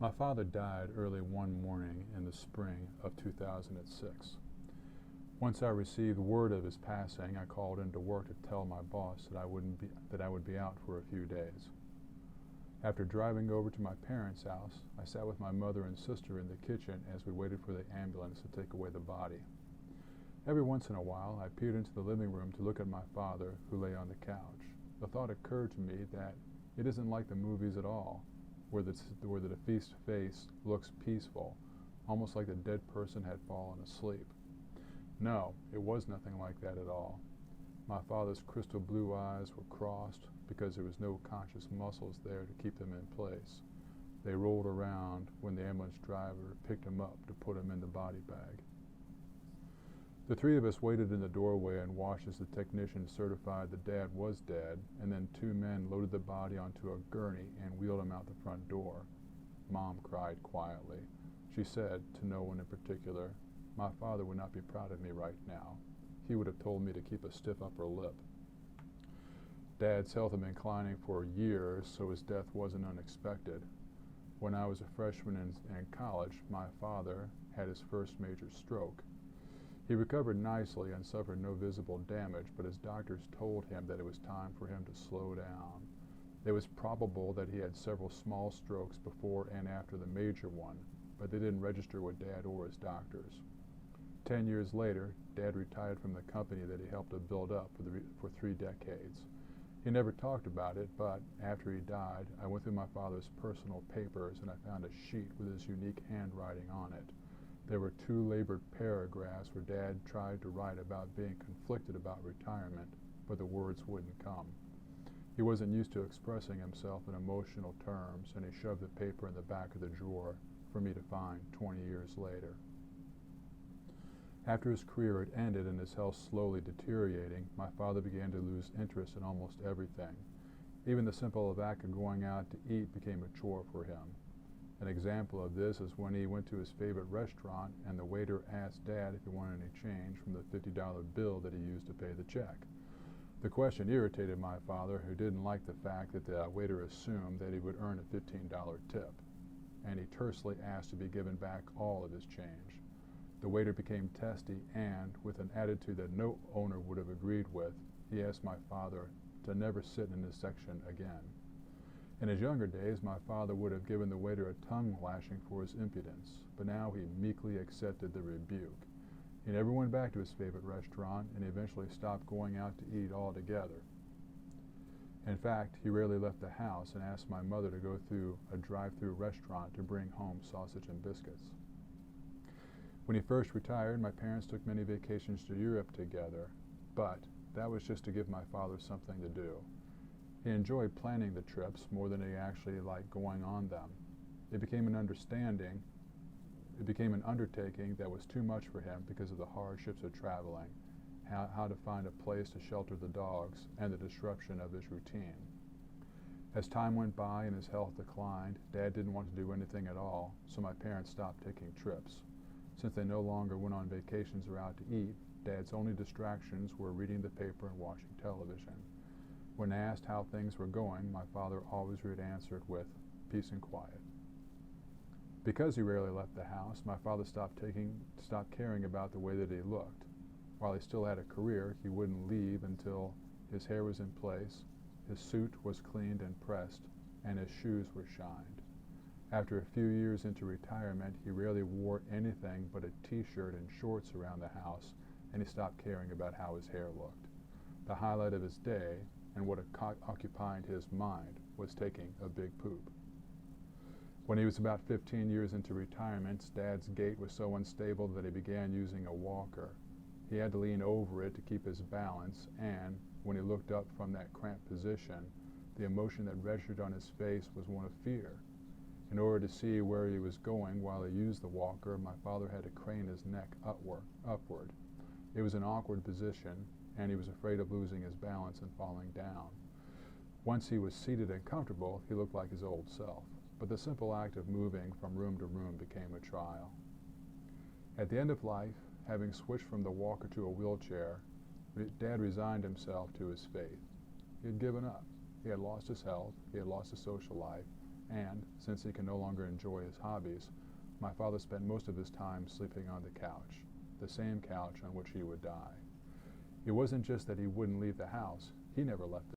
My father died early one morning in the spring of 2006. Once I received word of his passing, I called into work to tell my boss that I would be out for a few days. After driving over to my parents' house, I sat with my mother and sister in the kitchen as we waited for the ambulance to take away the body. Every once in a while, I peered into the living room to look at my father, who lay on the couch. The thought occurred to me that it isn't like the movies at all, where the deceased face looks peaceful, almost like the dead person had fallen asleep. No, it was nothing like that at all. My father's crystal blue eyes were crossed because there was no conscious muscles there to keep them in place. They rolled around when the ambulance driver picked him up to put him in the body bag. The three of us waited in the doorway and watched as the technician certified the dad was dead, and then two men loaded the body onto a gurney and wheeled him out the front door. Mom cried quietly. She said, to no one in particular, "My father would not be proud of me right now. He would have told me to keep a stiff upper lip." Dad's health had been declining for years, so his death wasn't unexpected. When I was a freshman in college, my father had his first major stroke. He recovered nicely and suffered no visible damage, but his doctors told him that it was time for him to slow down. It was probable that he had several small strokes before and after the major one, but they didn't register with Dad or his doctors. 10 years later, Dad retired from the company that he helped to build up for 3 decades. He never talked about it, but after he died, I went through my father's personal papers and I found a sheet with his unique handwriting on it. There were 2 labored paragraphs where Dad tried to write about being conflicted about retirement, but the words wouldn't come. He wasn't used to expressing himself in emotional terms, and he shoved the paper in the back of the drawer for me to find 20 years later. After his career had ended and his health slowly deteriorating, my father began to lose interest in almost everything. Even the simple act of going out to eat became a chore for him. An example of this is when he went to his favorite restaurant and the waiter asked Dad if he wanted any change from the $50 bill that he used to pay the check. The question irritated my father, who didn't like the fact that the waiter assumed that he would earn a $15 tip, and he tersely asked to be given back all of his change. The waiter became testy and, with an attitude that no owner would have agreed with, he asked my father to never sit in his section again. In his younger days, my father would have given the waiter a tongue lashing for his impudence, but now he meekly accepted the rebuke. He never went back to his favorite restaurant and eventually stopped going out to eat altogether. In fact, he rarely left the house and asked my mother to go through a drive-through restaurant to bring home sausage and biscuits. When he first retired, my parents took many vacations to Europe together, but that was just to give my father something to do. He enjoyed planning the trips more than he actually liked going on them. It became an undertaking that was too much for him because of the hardships of traveling, how to find a place to shelter the dogs, and the disruption of his routine. As time went by and his health declined, Dad didn't want to do anything at all, so my parents stopped taking trips. Since they no longer went on vacations or out to eat, Dad's only distractions were reading the paper and watching television. When asked how things were going, my father always would answer with, "Peace and quiet." Because he rarely left the house, my father stopped caring about the way that he looked. While he still had a career, he wouldn't leave until his hair was in place, his suit was cleaned and pressed, and his shoes were shined. After a few years into retirement, he rarely wore anything but a t-shirt and shorts around the house, and he stopped caring about how his hair looked. The highlight of his day, and what occupied his mind, was taking a big poop. When he was about 15 years into retirement, Dad's gait was so unstable that he began using a walker. He had to lean over it to keep his balance, and when he looked up from that cramped position, the emotion that registered on his face was one of fear. In order to see where he was going while he used the walker, my father had to crane his neck upward. It was an awkward position, and he was afraid of losing his balance and falling down. Once he was seated and comfortable, he looked like his old self, but the simple act of moving from room to room became a trial. At the end of life, having switched from the walker to a wheelchair, Dad resigned himself to his fate. He had given up. He had lost his health, he had lost his social life, and, since he could no longer enjoy his hobbies, my father spent most of his time sleeping on the couch, the same couch on which he would die. It wasn't just that he wouldn't leave the house, he never left